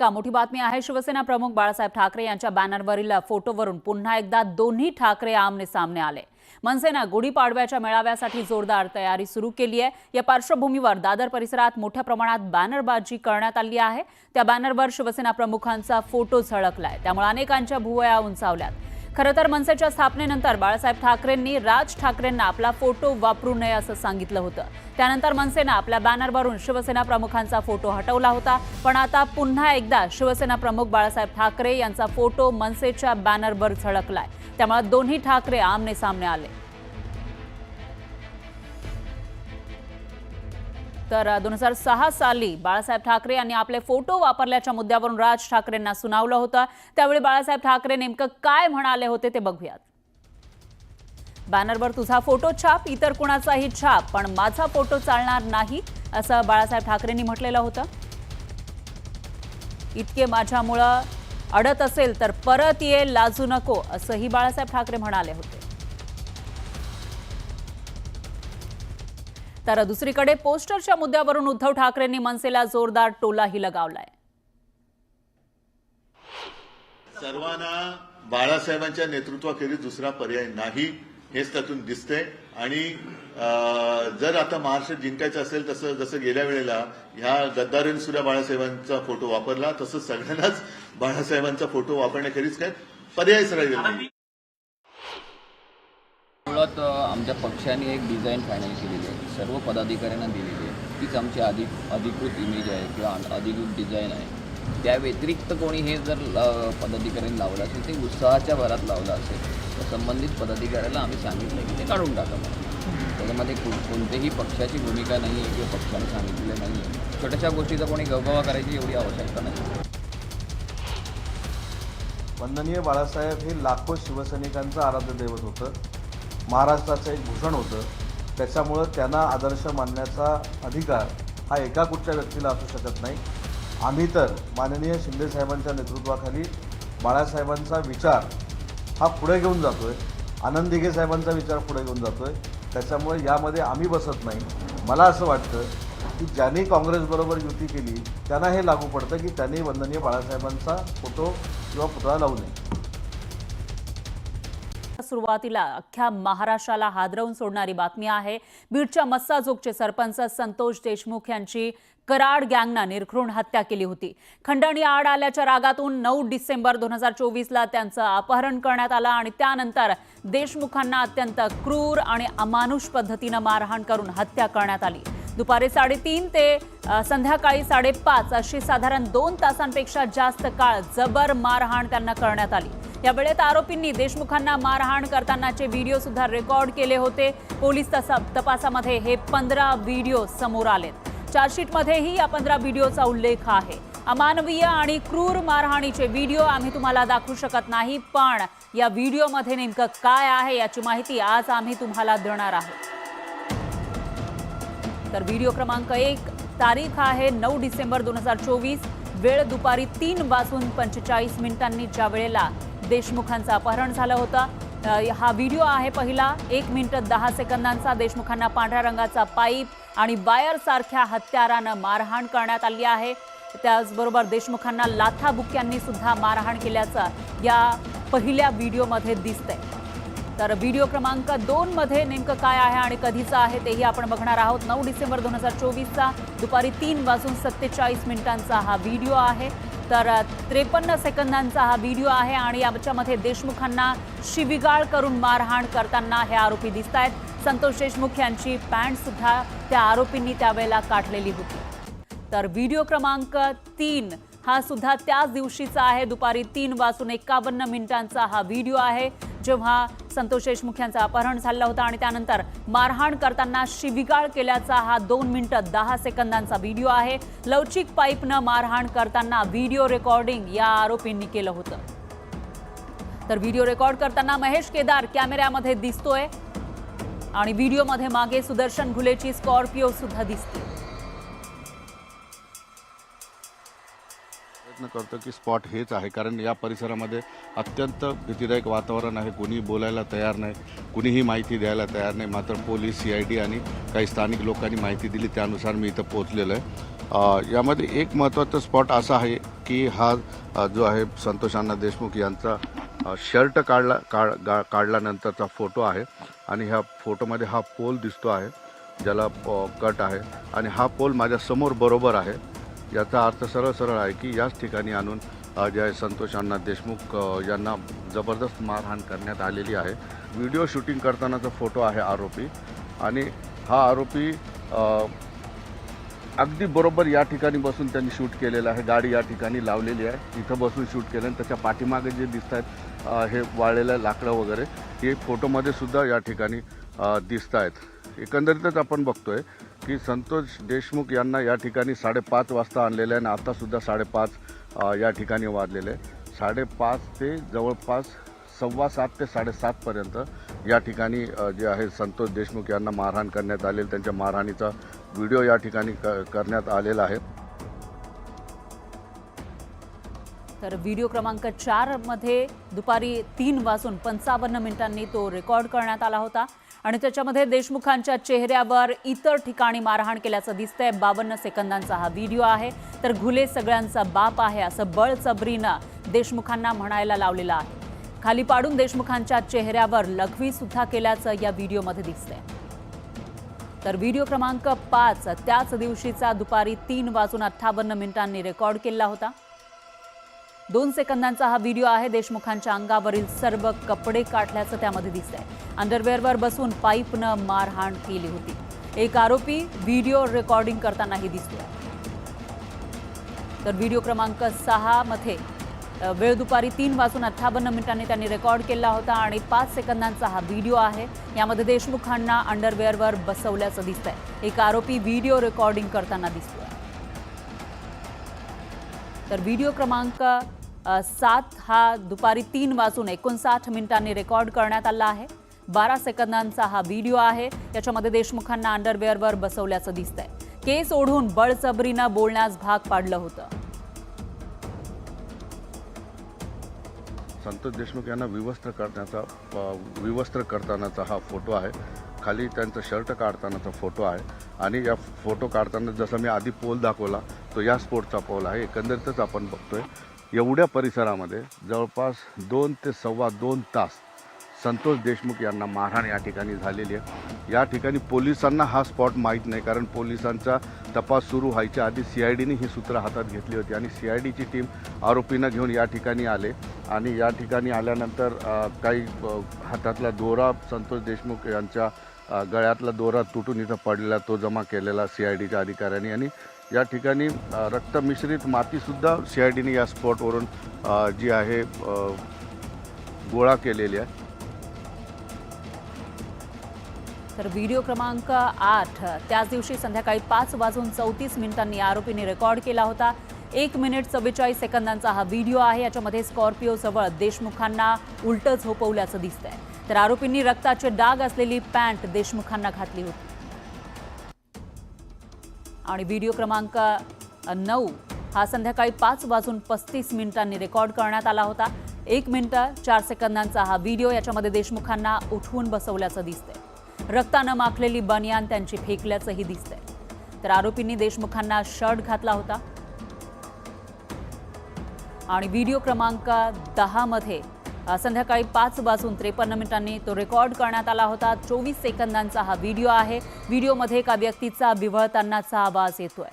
का मोठी बातमी आहे। शिवसेना प्रमुख बाळासाहेब ठाकरे यांच्या बॅनरवरील फोटोवरून पुन्हा एकदा दोन्ही ठाकरे आमने सामने आले। मनसेने गुढीपाडव्याच्या मेळाव्यासाठी जोरदार तयारी सुरू केली आहे। या पार्श्वभूमीवर दादर परिसरात मोठ्या प्रमाणात बॅनरबाजी करण्यात आली आहे। त्या बॅनरवर शिवसेना प्रमुखांचा फोटो झळकलाय, त्यामुळे अनेकांच्या भुवया उंचावल्यात। खरं तर मनसेच्या स्थापनेनंतर बाळासाहेब ठाकरेंनी राज ठाकरेंना आपला फोटो वापरू नये असं सांगितलं होतं। त्यानंतर मनसेने आपल्या बॅनरवरून शिवसेना प्रमुखांचा फोटो हटवला होता, पण आता पुन्हा एकदा शिवसेना प्रमुख बाळासाहेब ठाकरे यांचा फोटो मनसेच्या बॅनरवर झळकलाय, त्यामुळे दोन्ही ठाकरे आमने सामने आले। तर 2006 साली बाळासाहेब ठाकरे यांनी आपले फोटो वापरल्याच्या मुद्द्यावरून राज ठाकरेंना सुनावलं होतं। त्यावेळी बाळासाहेब ठाकरे नेमकं काय म्हणाले होते ते बघूयात। बॅनरवर तुझा फोटो छाप, इतर कुणाचाही छाप, पण माझा फोटो चालणार नाही असं बाळासाहेब ठाकरेंनी म्हटलेलं होतं। इतके माझ्यामुळे अडत असेल तर परत ये, लाजू नको असंही बाळासाहेब ठाकरे म्हणाले होते। तर दुसरीकडे पोस्टरच्या मुद्द्यावरून उद्धव ठाकरेंनी मनसेला जोरदार टोलाही लगावलाय। सर्वांना बाळासाहेबांच्या नेतृत्वाखेरीज दुसरा पर्याय नाही हेच त्यातून दिसतंय। आणि जर आता महाराष्ट्र जिंकायचं असेल तसं जसं गेल्या वेळेला ह्या गद्दारीने सुद्धा बाळासाहेबांचा फोटो वापरला, तसंच सगळ्यांनाच बाळासाहेबांचा फोटो वापरण्याखेरीज काय पर्यायच राहिलेला नाही। मुळात आमच्या पक्षाने एक डिझाईन फायनल केलेली आहे, सर्व पदाधिकाऱ्यांना दिलेली आहे। तीच आमची अधिकृत इमेज आहे किंवा अधिकृत डिझाईन आहे। त्या व्यतिरिक्त कोणी हे जर पदाधिकाऱ्यांनी लावलं असेल ते उत्साहाच्या भरात लावलं असेल तर संबंधित पदाधिकाऱ्याला आम्ही सांगितलं की ते काढून टाका म्हणून। त्याच्यामध्ये कोणतेही पक्षाची भूमिका नाही आहे किंवा पक्षाने सांगितलेलं नाही आहे। छोट्याशा गोष्टीचा कोणी गवगवा करायची एवढी आवश्यकता नाही। वंदनीय बाळासाहेब हे लाखो शिवसैनिकांचं आराध्य दैवत होतं, महाराष्ट्राचं एक भूषण होतं। त्याच्यामुळं त्यांना आदर्श मानण्याचा अधिकार हा एका कुठच्या व्यक्तीला असू शकत नाही। आम्ही तर माननीय शिंदे साहेबांच्या नेतृत्वाखाली बाळासाहेबांचा विचार हा पुढे घेऊन जातोय, आनंद दिघे साहेबांचा विचार पुढे घेऊन जातोय। त्याच्यामुळे यामध्ये आम्ही बसत नाही। मला असं वाटतं की ज्यांनी काँग्रेसबरोबर युती केली त्यांना हे लागू पडतं की त्यांनी वंदनीय बाळासाहेबांचा फोटो किंवा पुतळा लावू नये। सुरुवातीला अख्ख्या महाराष्ट्राला हादरवून सोडणारी बातमी आहे। बीडच्या मस्साजोगचे सरपंच संतोष देशमुख यांची कराड गँगने निर्घृण हत्या केली होती। खंडणी आड आल्याच्या रागातून 9 डिसेंबर 2024ला त्यांचं अपहरण करण्यात आलं आणि त्यानंतर देशमुखांना अत्यंत क्रूर आणि अमानुष पद्धतीने मारहाण करून हत्या करण्यात आली। दुपारी 3:30 ते संध्याकाळी 5:30 अशी साधारण 2 तासांपेक्षा जास्त काळ जबर मारहाण त्यांना करण्यात आली। या वेळेत आरोपींनी देशमुखांना मारहाण करतानाचे व्हिडिओ सुद्धा रेकॉर्ड केले होते। पोलीस तपासामध्ये हे 15 व्हिडिओ समोर आलेत। चार्जशीटमध्येही या 15 व्हिडिओचा उल्लेख आहे। अमानवीय आणि क्रूर मारहाणीचे व्हिडिओ आम्ही तुम्हाला दाखवू शकत नाही, पण या व्हिडिओमध्ये नेमकं काय आहे याची माहिती आज आम्ही तुम्हाला देणार आहोत। तर व्हिडिओ क्रमांक 1, तारीख आहे 9 डिसेंबर 2024, वेळ दुपारी 3:45 ज्या वेळेला देशमुखांचं अपहरण झालं होतं। हा व्हिडिओ आहे पहिला 1 मिनिट 10 सेकंदांचा। देशमुखांना पांढऱ्या रंगाचा पाईप आणि वायर सारख्या हत्यारानं मारहाण करण्यात आली आहे। त्याचबरोबर देशमुखांना लाथाबुक्क्यांनी सुद्धा मारहाण केल्याचं या पहिल्या व्हिडिओमध्ये दिसतंय। तर व्हिडिओ क्रमांक 2 मध्ये नेमकं काय आहे आणि कधीचा आहे तेही आपण बघणार आहोत। 9 डिसेंबर 2024चा दुपारी 3:47 हा व्हिडिओ आहे। तर 53 सेकंदांचा हा व्हिडिओ आहे आणि याच्यामध्ये देशमुखांना शिवीगाळ करून मारहाण करताना हे आरोपी दिसत आहेत। संतोष देशमुख यांची पॅन्ट सुद्धा त्या आरोपींनी त्यावेळेला काढलेली होती। तर व्हिडिओ क्रमांक 3 हा सुद्धा त्याच दिवशीचा आहे। दुपारी 3:51 हा व्हिडिओ आहे, जेव्हा संतोष देशमुख यांचं अपहरण झालं होतं आणि त्यानंतर मारहाण करताना शिवीगाळ केल्याचा हा 2 मिनिट 10 सेकंदांचा व्हिडिओ आहे। लवचिक पाईपनं मारहाण करताना व्हिडिओ रेकॉर्डिंग या आरोपींनी केलं होतं। तर व्हिडिओ रेकॉर्ड करताना महेश केदार कॅमेऱ्यामध्ये दिसतोय आणि व्हिडिओमध्ये मागे सुदर्शन घुलेची स्कॉर्पिओ सुद्धा दिसते। प्रयत्न करतो की स्पॉट हेच आहे, कारण या परिसरामध्ये अत्यंत भीतीदायक वातावरण आहे। कुणी बोलायला तयार नाही, कुणीही माहिती द्यायला तयार नाही। मात्र पोलीस, CID आणि काही स्थानिक लोकांनी माहिती दिली, त्यानुसार मी इथं पोहोचलेलो आहे। यामध्ये एक महत्त्वाचा स्पॉट असा आहे की हा जो आहे संतोष अण्णा देशमुख यांचा शर्ट काढल्यानंतरचा फोटो आहे आणि ह्या फोटोमध्ये हा पोल दिसतो आहे ज्याला कट आहे आणि हा पोल माझ्या समोर बरोबर आहे. याचा अर्थ सरळ आहे की याच ठिकाणी आणून जे आहे संतोष अण्णा देशमुख यांना जबरदस्त मारहाण करण्यात आलेली आहे. व्हिडिओ शूटिंग करतानाचा फोटो आहे आरोपी आणि हा आरोपी अगदी बरोबर या ठिकाणी बसून त्यांनी शूट केलेलं आहे. गाडी या ठिकाणी लावलेली आहे, इथं बसून शूट केलं आणि त्याच्या पाठीमागे जे दिसत आहेत हे वाळलेलं लाकडं वगैरे हे फोटोमध्ये सुद्धा या ठिकाणी दिसत आहेत. एकंदरीतच आपण बघतोय की संतोष देशमुख यांना या ठिकाणी 5:30 वाजता आणलेलं आहे आणि आत्तासुद्धा 5:30 या ठिकाणी वाजलेले आहे. 5:30 ते जवळपास 7:15 ते 7:30 पर्यंत या ठिकाणी जे आहे संतोष देशमुख यांना मारहाण करण्यात आलेली. त्यांच्या मारहाणीचा व्हिडिओ या ठिकाणी करण्यात आलेला आहे. तर व्हिडिओ क्रमांक 4 मध्ये दुपारी 3 वाजून 55 मिनिटांनी तो रेकॉर्ड करण्यात आला होता आणि त्याच्यामध्ये देशमुखांच्या चेहऱ्यावर इतर ठिकाणी मारहाण केल्याचं दिसतंय. 52 सेकंदांचा हा व्हिडिओ आहे. तर घुले सगळ्यांचा बाप आहे असं बळजबरीनं देशमुखांना म्हणायला लावलेलं आहे. खाली पाडून देशमुखांच्या चेहऱ्यावर लघवी सुद्धा केल्याचं या व्हिडिओमध्ये दिसतंय. तर व्हिडिओ क्रमांक 5 त्याच दिवशीचा दुपारी 3 वाजून 58 मिनिटांनी रेकॉर्ड केला होता. 2 सेकंदांचा हा व्हिडिओ आहे. देशमुखांच्या अंगावरील सर्व कपडे काढल्याचं त्यामध्ये दिसतंय. अंडरवेअरवर बसून पाईपनं मारहाण केली होती. एक आरोपी व्हिडिओ रेकॉर्डिंग करतानाही दिसतोय. तर व्हिडिओ क्रमांक 6 मध्ये वेळ दुपारी 3 वाजून 58 मिनिटांनी त्यांनी रेकॉर्ड केला होता आणि 5 सेकंदांचा हा व्हिडिओ आहे. यामध्ये देशमुखांना अंडरवेअरवर बसवल्याचं दिसतंय. एक आरोपी व्हिडिओ रेकॉर्डिंग करताना दिसतोय. तर व्हिडिओ क्रमांक 7 हा दुपारी 3 वाजून 59 मिनिटांनी रेकॉर्ड करण्यात आला आहे. 12 सेकंदांचा हा व्हिडिओ आहे. याच्यामध्ये देशमुखांना अंडरवेअरवर बसवल्याचं दिसतंय. केस ओढून बळजबरीनं बोलण्यास भाग पाडलं होतं. संतोष देशमुख यांना विवस्त्र करतानाचा हा फोटो आहे. खाली त्यांचा शर्ट काढतानाचा फोटो आहे आणि या फोटो काढताना जसं मी आधी पोल दाखवला तो या स्पोर्टचा पोल आहे. एकंदरीतच आपण बघतोय एवढ्या परिसरामध्ये जवळपास 2 ते 2.25 तास संतोष देशमुख यांना मारहाण या ठिकाणी झालेली आहे. या ठिकाणी पोलिसांना हा स्पॉट माहीत नाही कारण पोलिसांचा तपास सुरू व्हायच्या आधी CIDने ही सूत्र हातात घेतली होती आणि CIDची टीम आरोपींना घेऊन या ठिकाणी आले आणि या ठिकाणी आल्यानंतर काही हातातला दोरा संतोष देशमुख यांच्या गळ्यातला दोरा तुटून इथं पडलेला तो जमा केलेला CIDच्या अधिकाऱ्यांनी आणि या ठिकाणी रक्तमिश्रित मातीसुद्धा CIDने या स्पॉटवरून जी आहे गोळा केलेली आहे. तर व्हिडिओ क्रमांक 8 त्याच दिवशी संध्याकाळी 5 वाजून 34 मिनिटांनी आरोपींनी रेकॉर्ड केला होता. 1 मिनिट 44 सेकंदांचा हा व्हिडिओ आहे. याच्यामध्ये स्कॉर्पिओजवळ देशमुखांना उलटं झोपवल्याचं दिसतंय. तर आरोपींनी रक्ताचे डाग असलेली पॅन्ट देशमुखांना घातली होती. आणि व्हिडिओ क्रमांक 9 हा संध्याकाळी 5 वाजून 35 मिनिटांनी रेकॉर्ड करण्यात आला होता. 1 मिनिट 4 सेकंदांचा हा व्हिडिओ. याच्यामध्ये देशमुखांना उठवून बसवल्याचं दिसतंय. रक्तानं माखलेली बनियान त्यांची फेकल्याचंही दिसतंय. तर आरोपींनी देशमुखांना शर्ट घातला होता. आणि व्हिडिओ क्रमांक 10 मध्ये संध्याकाळी 5 वाजून 53 मिनिटांनी तो रेकॉर्ड करण्यात आला होता. 24 सेकंदांचा हा व्हिडिओ आहे. व्हिडिओमध्ये एका व्यक्तीचा बिव्हळतानाचा आवाज येतोय.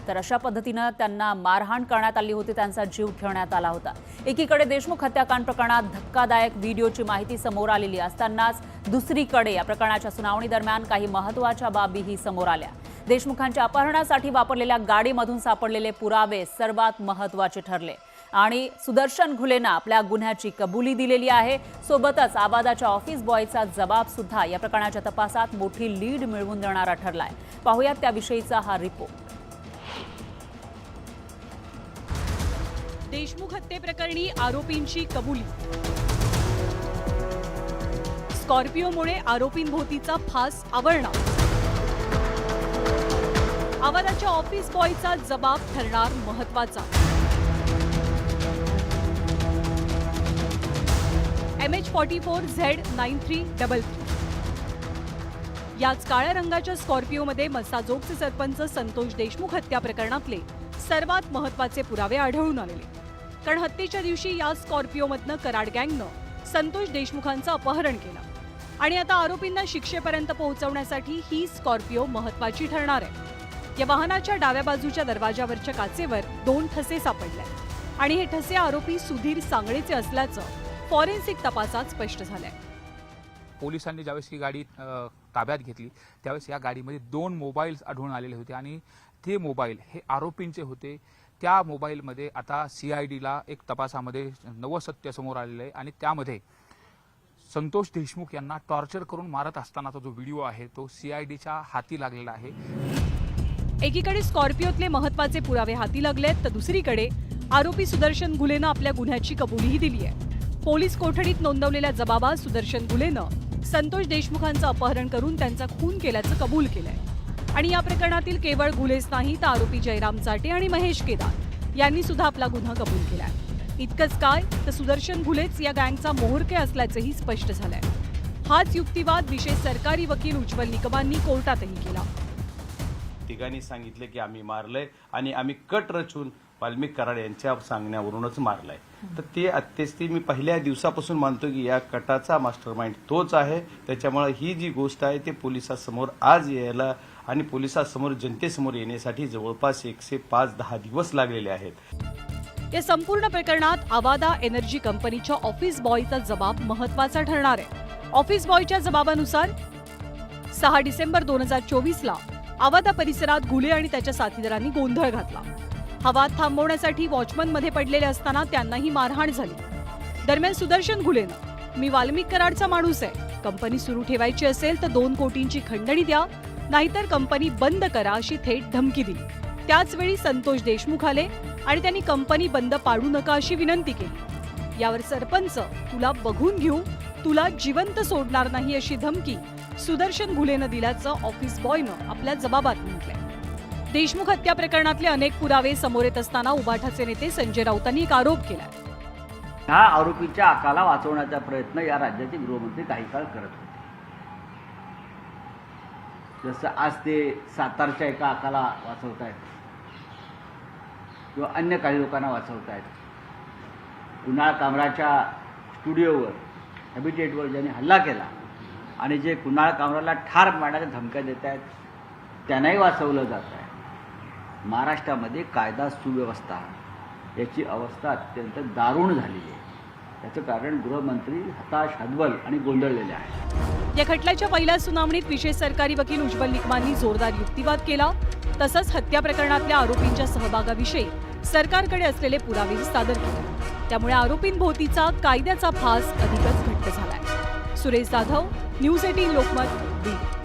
तर अशा पद्धतीनं त्यांना मारहाण करण्यात आली होती. त्यांचा जीव घेण्यात आला होता. एकीकडे देशमुख हत्याकांड प्रकरणात धक्कादायक व्हिडिओची माहिती समोर आलेली असतानाच दुसरीकडे या प्रकरणाच्या सुनावणी दरम्यान काही महत्त्वाच्या बाबीही समोर आल्या. देशमुखांच्या अपहरणासाठी वापरलेल्या गाडीमधून सापडलेले पुरावे सर्वात महत्त्वाचे ठरले आणि सुदर्शन घुलेनं आपल्या गुन्ह्याची कबुली दिलेली आहे. सोबतच आबादाच्या ऑफिस बॉयचा जबाब सुद्धा या प्रकरणाच्या तपासात मोठी लीड मिळवून देणारा ठरलाय. पाहूयात त्याविषयीचा हा रिपोर्ट. देशमुख हत्येप्रकरणी आरोपींची कबुली. स्कॉर्पिओमुळे आरोपींभोवतीचा फास आवळणार. आवाजाच्या ऑफिस बॉयचा जबाब ठरणार महत्वाचा. MH44Z9333 याच काळ्या रंगाच्या स्कॉर्पिओमध्ये मसाजोगचे सरपंच संतोष देशमुख हत्या प्रकरणातले सर्वात महत्त्वाचे पुरावे आढळून आलेले. कारण हत्येच्या दिवशी या स्कॉर्पिओमधनं कराड गँगनं संतोष देशमुखांचं अपहरण केलं आणि आता आरोपींना शिक्षेपर्यंत पोहोचवण्यासाठी ही स्कॉर्पिओ महत्त्वाची ठरणार आहे. या वाहनाच्या डाव्या बाजूच्या दरवाजावरच्या काचेवर 2 ठसे सापडले आणि हे ठसे आरोपी सुधीर सांगळेचे असल्याचं फॉरेन्सिक तपासात स्पष्ट झालंय. पोलिसांनी ज्यावेळेस ही गाडी ताब्यात घेतली त्यावेळेस या गाडीमध्ये 2 मोबाईल्स आढळून आलेले होते आणि ते मोबाईल हे आरोपींचे होते. त्या मोबाईलमध्ये आता CIDला एक तपासामध्ये नवं सत्य समोर आलेलं आहे आणि त्यामध्ये संतोष देशमुख यांना टॉर्चर करून मारत असतानाचा जो व्हिडिओ आहे तो CIDच्या हाती लागलेला आहे. एकीकडे स्कॉर्पिओतले महत्त्वाचे पुरावे हाती लागलेत तर दुसरीकडे आरोपी सुदर्शन घुलेनं आपल्या गुन्ह्याची कबुलीही दिली आहे. पोलीस कोठडीत नोंदवलेल्या जबाबात सुदर्शन घुलेनं संतोष देशमुखांचं अपहरण करून त्यांचा खून केल्याचं कबूल केलंय. आणि या प्रकरणातील केवळ घुलेच नाही तर आरोपी जयराम चाटे आणि महेश केदार यांनी सुद्धा आपला गुन्हा कबूल केलाय. इतकंच काय तर सुदर्शन घुलेच या गँगचा मोहरके असल्याचंही स्पष्ट झालंय. हाच युक्तिवाद विशेष सरकारी वकील उज्ज्वल निकमांनी कोर्टातही केला. तिघांनी सांगितले की आम्ही मारलंय आणि आम्ही कट रचून वाल्मिक कराड यांच्या सांगण्यावरूनच मारलाय. तर ते मी पहिल्या दिवसापासून मानतो की या कटाचा मास्टरमाइंड तोच आहे. त्याच्यामुळे ही जी गोष्ट आहे ते पोलिसांसमोर आज यायला आणि पोलिसांसमोर जनतेसमोर येण्यासाठी जवळपास 105-10 दिवस लागलेले आहेत. या संपूर्ण प्रकरणात आवादा एनर्जी कंपनीच्या ऑफिस बॉयचा जबाब महत्त्वाचा ठरणार आहे. ऑफिस बॉयच्या जबाबानुसार 6 डिसेंबर 2024ला आवादा परिसरात घुले आणि त्याच्या साथीदारांनी गोंधळ घातला. हवा थांबवण्यासाठी वॉचमनमध्ये पडलेले असताना त्यांनाही मारहाण झाली. दरम्यान सुदर्शन घुलेनं मी वाल्मिक कराडचा माणूस आहे, कंपनी सुरू ठेवायची असेल तर 2 कोटींची खंडणी द्या नाहीतर कंपनी बंद करा अशी थेट धमकी दिली. त्याचवेळी संतोष देशमुख आले आणि त्यांनी कंपनी बंद पाडू नका अशी विनंती केली. यावर सरपंच तुला बघून घेऊ, तुला जिवंत सोडणार नाही अशी धमकी सुदर्शन घुलेनं दिल्याचं ऑफिस बॉयनं आपल्या जबाबात म्हटलंय. देशमुख हत्या प्रकरणातले अनेक पुरावे समोर येत असताना उबाठाचे नेते संजय राऊतांनी एक आरोप केलाय. ह्या आरोपीच्या आकाला वाचवण्याचा प्रयत्न या राज्याचे गृहमंत्री काही काळ करत होते. जसं आज ते सातारच्या एका आकाला वाचवतायत किंवा अन्य काही लोकांना वाचवतायत. कुणाल कामराच्या स्टुडिओवर हॅबिटेटवर ज्यांनी हल्ला केला आणि जे कुणाल कामराला ठार मारण्याच्या धमक्या देत आहेत त्यांनाही वाचवलं जात आहे. महाराष्ट्रामध्ये कायदा सुव्यवस्था याची अवस्था अत्यंत दारुण झालेली आहे. याचं कारण गृहमंत्री हताश, हतबल आणि गोंधळलेले आहेत. या खटल्याच्या पहिल्या सुनावणीत विशेष सरकारी वकील उज्ज्वल निकमांनी जोरदार युक्तिवाद केला. तसंच हत्या प्रकरणातल्या आरोपींच्या सहभागाविषयी सरकारकडे असलेले पुरावेही सादर केले. त्यामुळे आरोपींभोवतीचा कायद्याचा फास अधिकच घट्ट झालाय. सुरेश जाधव, न्यूज 18 लोकमत, बीड.